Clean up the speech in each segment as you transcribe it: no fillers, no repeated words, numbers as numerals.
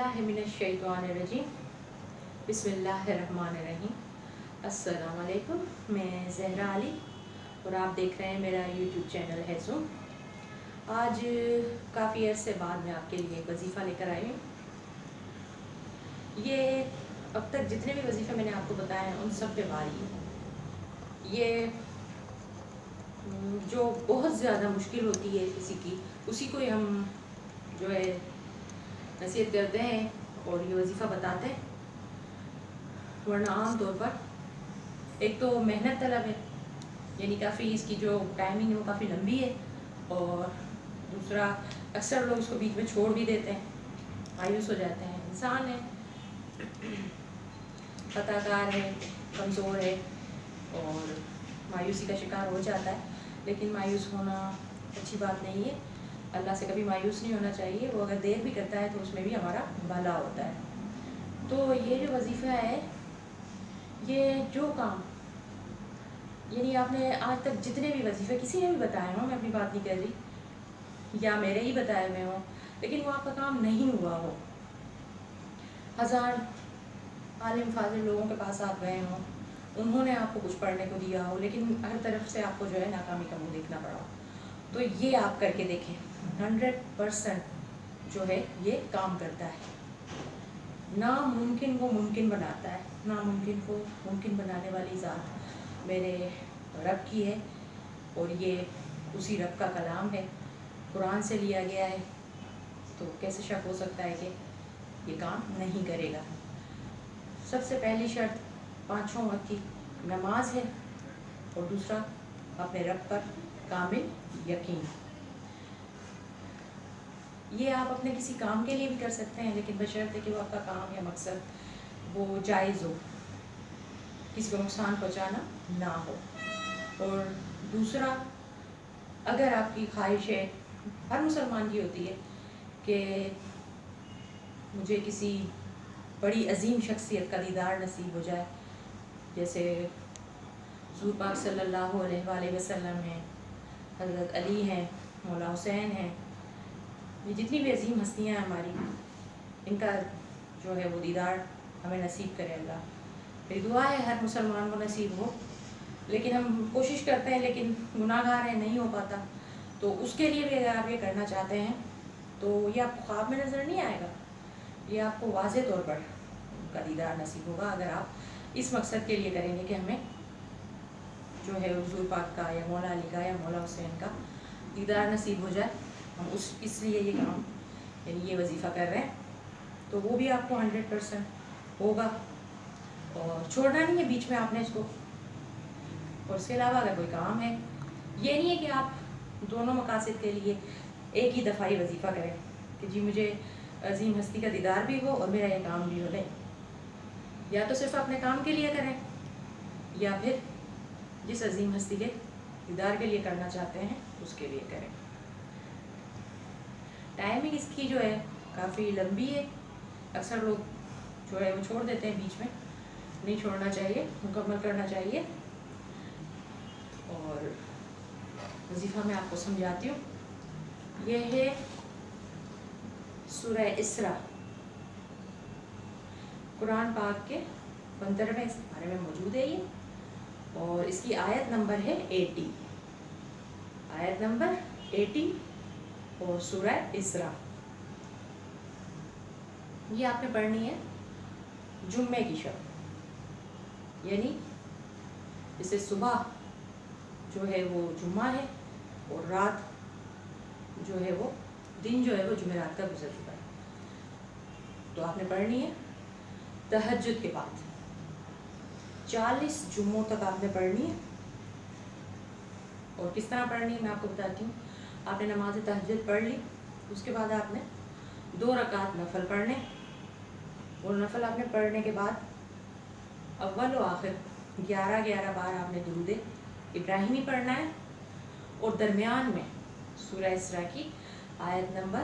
बिस्मिल्लाहिमिनश्शैतानिर्रजीम बिस्मिल्लाहिर्रहमानिर्रहीम। अस्सलाम वालेकुम, मैं ज़हरा अली और आप देख रहे हैं मेरा यूट्यूब चैनल है ज़ूम। आज काफ़ी अरसे बाद मैं आपके लिए एक वजीफ़ा लेकर आई हूँ। ये अब तक जितने भी वजीफ़े मैंने आपको बताए हैं उन सब पे भारी है। ये जो बहुत ज़्यादा मुश्किल होती है किसी की, उसी को ही हम जो है नसीहत करते हैं और ये वजीफ़ा बताते हैं। वरना आम तौर पर एक तो मेहनत तलब है, यानी काफ़ी इसकी जो टाइमिंग है वो काफ़ी लंबी है, और दूसरा अक्सर लोग इसको बीच में छोड़ भी देते हैं, मायूस हो जाते हैं। इंसान है, खताकार है, कमज़ोर है और मायूसी का शिकार हो जाता है। लेकिन मायूस होना अच्छी बात नहीं है। अल्लाह से कभी मायूस नहीं होना चाहिए। वो अगर देर भी करता है तो उसमें भी हमारा भला होता है। तो ये जो वजीफ़ा है, ये जो काम यानी आपने आज तक जितने भी वजीफ़े किसी ने भी बताए हों, मैं अपनी बात नहीं कर रही, या मेरे ही बताए हुए हों, लेकिन वो आपका काम नहीं हुआ हो, हज़ार आलिम फाजिल लोगों के पास आप गए हों, उन्होंने आपको कुछ पढ़ने को दिया हो, लेकिन हर तरफ से आपको जो है नाकामी का मुँह देखना पड़ा हो, तो ये आप करके देखें। 100% जो है ये काम करता है। नामुमकिन को मुमकिन बनाता है। नामुमकिन को मुमकिन बनाने वाली ज़ात मेरे रब की है, और ये उसी रब का कलाम है, कुरान से लिया गया है। तो कैसे शक हो सकता है कि ये काम नहीं करेगा। सबसे पहली शर्त 5 वक्त की नमाज है, और दूसरा अपने रब पर कामिल यकीन। ये आप अपने किसी काम के लिए भी कर सकते हैं, लेकिन बशर्ते कि वो आपका काम या मकसद वो जायज़ हो, किसी को नुकसान पहुंचाना ना हो। और दूसरा, अगर आपकी ख्वाहिश है, हर मुसलमान की होती है कि मुझे किसी बड़ी अजीम शख्सियत का दीदार नसीब हो जाए, जैसे हुज़ूर पाक सल्लल्लाहु अलैहि वसल्लम हैं, हज़रत अली हैं, मौला हुसैन हैं, ये जितनी भी अजीम हस्तियाँ हैं हमारी, इनका जो है वो दीदार हमें नसीब करे अल्लाह। मेरी दुआ है हर मुसलमान को नसीब हो, लेकिन हम कोशिश करते हैं, लेकिन गुनाहगार हैं, नहीं हो पाता। तो उसके लिए भी अगर आप ये करना चाहते हैं तो ये आपको ख्वाब में नज़र नहीं आएगा, ये आपको वाज़े तौर पर उनका दीदार नसीब होगा, अगर आप इस मकसद के लिए करेंगे कि हमें जो है हुज़ूर पाक का या मौला अली का या मौला हुसैन का दीदार नसीब हो जाए। हम इसलिए ये काम यानी ये वजीफ़ा कर रहे हैं, तो वो भी आपको 100% होगा, और छोड़ना नहीं है बीच में आपने इसको। और इसके अलावा अगर कोई काम है, ये नहीं है कि आप दोनों मकासद के लिए एक ही दफ़ा ही वजीफ़ा करें कि जी मुझे अजीम हस्ती का दीदार भी हो और मेरा ये काम भी हो। नहीं, या तो सिर्फ अपने काम के लिए करें, या फिर जिस अजीम हस्ती के दीदार के लिए करना चाहते हैं उसके लिए करें। टाइमिंग इसकी जो है काफ़ी लंबी है, अक्सर लोग जो है वो छोड़ देते हैं बीच में, नहीं छोड़ना चाहिए, मुकम्मल करना चाहिए। और वजीफ़ा मैं आपको समझाती हूँ। यह है सूरह इसरा, कुरान पाक के 15वें पारे में मौजूद है ये, और इसकी आयत नंबर है 80, आयत नंबर 80 और सूरह इसरा। ये आपने पढ़नी है जुम्मे की शब, यानी इसे सुबह जो है वो जुम्मा है, और रात जो है वो दिन जो है वो जुमेरात का गुजर चुका है। तो आपने पढ़नी है तहज्जुद के बाद, 40 जुम्मों तक आपने पढ़नी है। और किस तरह पढ़नी है मैं आपको बताती हूँ। आपने नमाज तहज्जुद पढ़ ली, उसके बाद आपने 2 रकात नफल पढ़ने, और नफल आपने पढ़ने के बाद अव्वल व आखिर 11 बार आपने दुरूद इब्राहिमी पढ़ना है, और दरमियान में सूरह इसरा की आयत नंबर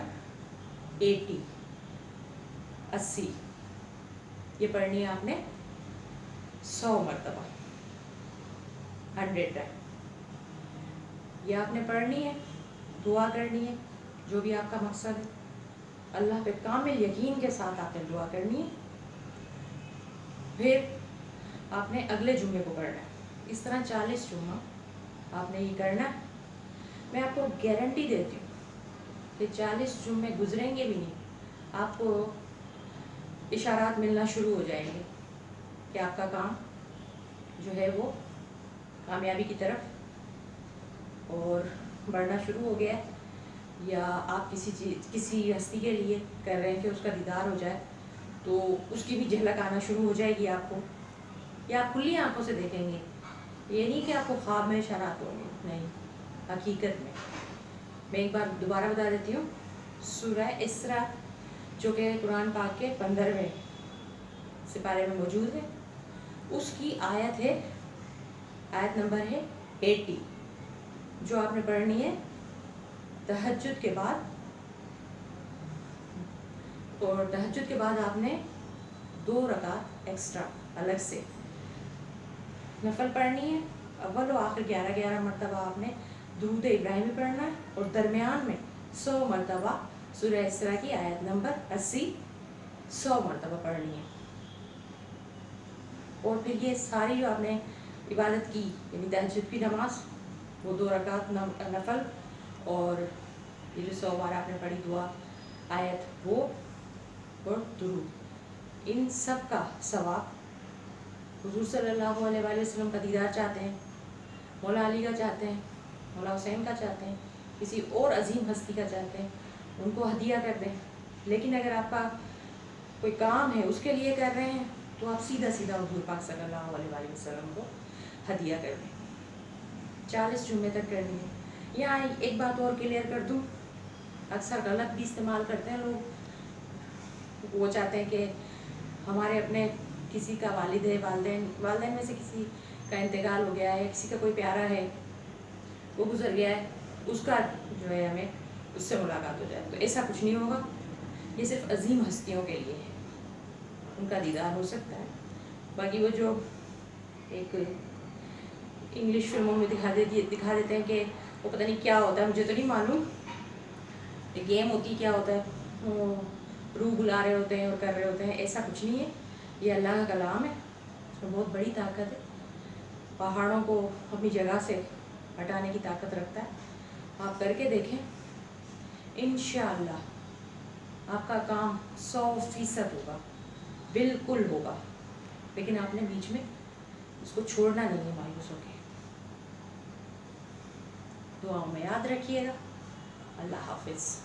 80 ये पढ़नी है आपने 100 मरतबा, 100 टाइम ये आपने पढ़नी है। दुआ करनी है, जो भी आपका मकसद है, اللہ پہ کامل یقین کے ساتھ آپ نے دعا کرنی ہے. پھر آپ نے اگلے جمعے کو کرنا ہے. اس طرح 40 جمعہ آپ نے یہ کرنا ہے. میں آپ کو گارنٹی دیتی ہوں کہ 40 جمعے گزریں گے بھی نہیں، آپ کو اشارات ملنا شروع ہو جائیں گے کہ آپ کا کام جو ہے وہ کامیابی کی طرف اور بڑھنا شروع ہو گیا ہے، یا آپ کسی ہستی کے لیے کر رہے ہیں کہ اس کا دیدار ہو جائے تو اس کی بھی جھلک آنا شروع ہو جائے گی آپ کو، یا آپ کھلی آنکھوں سے دیکھیں گے. یہ نہیں کہ آپ کو خواب میں اشارات ہوں گے، نہیں، حقیقت میں. میں ایک بار دوبارہ بتا دیتی ہوں. سورہ اسراء جو کہ قرآن پاک کے 15ویں سپارے میں موجود ہے، اس کی آیت ہے، آیت نمبر ہے 80، جو آپ نے پڑھنی ہے تہجد کے بعد. اور تہجد کے بعد آپ نے 2 رکعت ایکسٹرا الگ سے نفل پڑھنی ہے. اول و آخر 11 مرتبہ آپ نے درود ابراہیمی پڑھنا ہے، اور درمیان میں 100 مرتبہ سورہ اسراء کی آیت نمبر 80 100 مرتبہ پڑھنی ہے. اور پھر یہ ساری جو آپ نے عبادت کی، یعنی تہجد کی نماز، وہ 2 رکعت نفل، اور یہ جو 100 بار آپ نے پڑھی دعا آیت وہ، اور درود، ان سب کا ثواب حضور صلی اللہ علیہ وآلہ وسلم کا دیدار چاہتے ہیں، مولا علی کا چاہتے ہیں، مولا حسین کا چاہتے ہیں، کسی اور عظیم ہستی کا چاہتے ہیں، ان کو ہدیہ کر دیں. لیکن اگر آپ کا کوئی کام ہے اس کے لیے کر رہے ہیں تو آپ سیدھا حضور پاک صلی اللہ علیہ وآلہ وسلم کو ہدیہ کر دیں. 40 جمعے تک کرنی ہے. یہاں ایک بات اور کلیئر کر دوں، اکثر غلط بھی استعمال کرتے ہیں لوگ. وہ چاہتے ہیں کہ ہمارے اپنے کسی کا والدین میں سے کسی کا انتقال ہو گیا ہے، کسی کا کوئی پیارا ہے وہ گزر گیا ہے، اس کا جو ہے ہمیں اس سے ملاقات ہو جائے. تو ایسا کچھ نہیں ہوگا. یہ صرف عظیم ہستیوں کے لیے ہے، ان کا دیدار ہو سکتا ہے. باقی وہ جو ایک انگلش فلموں میں دکھا دیتے ہیں کہ وہ پتہ نہیں کیا ہوتا ہے، مجھے تو نہیں معلوم، گیم ہوتی کیا ہوتا ہے، وہ روح بلا رہے ہوتے ہیں اور کر رہے ہوتے ہیں. ایسا کچھ نہیں ہے. یہ اللہ کا کلام ہے، اس میں بہت بڑی طاقت ہے. پہاڑوں کو اپنی جگہ سے ہٹانے کی طاقت رکھتا ہے. آپ کر کے دیکھیں، انشاءاللہ آپ کا کام 100% ہوگا، بالکل ہوگا. لیکن آپ نے بیچ میں اس کو چھوڑنا نہیں ہے مایوس ہو کے. دعاؤں میں یاد رکھیے گا. اللہ حافظ.